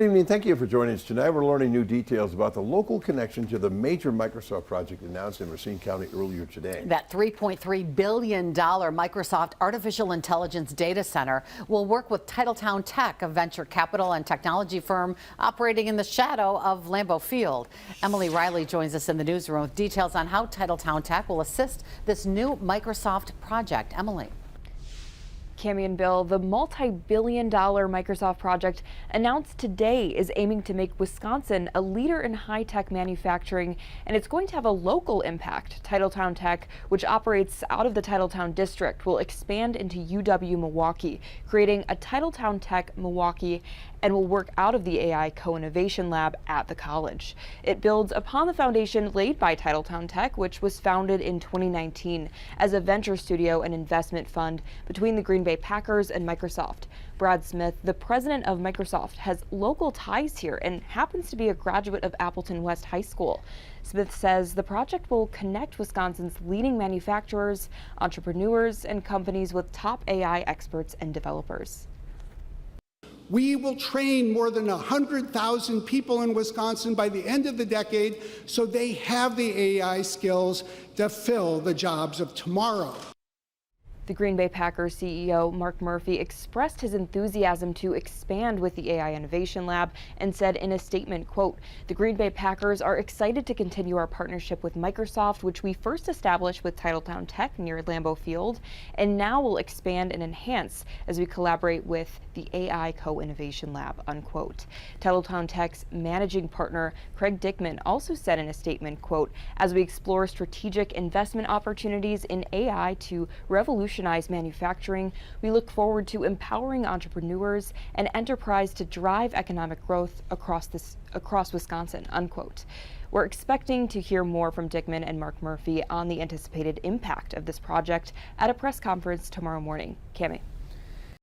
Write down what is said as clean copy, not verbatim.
Good evening. Thank you for joining us tonight. We're learning new details about the local connection to the major Microsoft project announced in Racine County earlier today. That $3.3 billion Microsoft Artificial Intelligence Data Center will work with TitletownTech, a venture capital and technology firm operating in the shadow of Lambeau Field. Emily Riley joins us in the newsroom with details on how TitletownTech will assist this new Microsoft project. Emily. Cami and Bill, the multi-billion-dollar Microsoft project announced today is aiming to make Wisconsin a leader in high-tech manufacturing, and it's going to have a local impact. TitletownTech, which operates out of the Titletown district, will expand into UW Milwaukee, creating a TitletownTech Milwaukee, and will work out of the AI Co-Innovation Lab at the college. It builds upon the foundation laid by TitletownTech, which was founded in 2019 as a venture studio and investment fund between the Green Bay Packers and Microsoft. Brad Smith, the president of Microsoft, has local ties here and happens to be a graduate of Appleton West High School. Smith says the project will connect Wisconsin's leading manufacturers, entrepreneurs, and companies with top AI experts and developers. We will train more than 100,000 people in Wisconsin by the end of the decade so they have the AI skills to fill the jobs of tomorrow. The Green Bay Packers CEO Mark Murphy expressed his enthusiasm to expand with the AI Innovation Lab and said in a statement, quote, "The Green Bay Packers are excited to continue our partnership with Microsoft, which we first established with TitletownTech near Lambeau Field, and now will expand and enhance as we collaborate with the AI Co-Innovation Lab," unquote. TitletownTech's managing partner, Craig Dickman, also said in a statement, quote, "As we explore strategic investment opportunities in AI to revolutionize manufacturing, we look forward to empowering entrepreneurs and enterprise to drive economic growth across Wisconsin," unquote. We're expecting to hear more from Dickman and Mark Murphy on the anticipated impact of this project at a press conference tomorrow morning. Cami.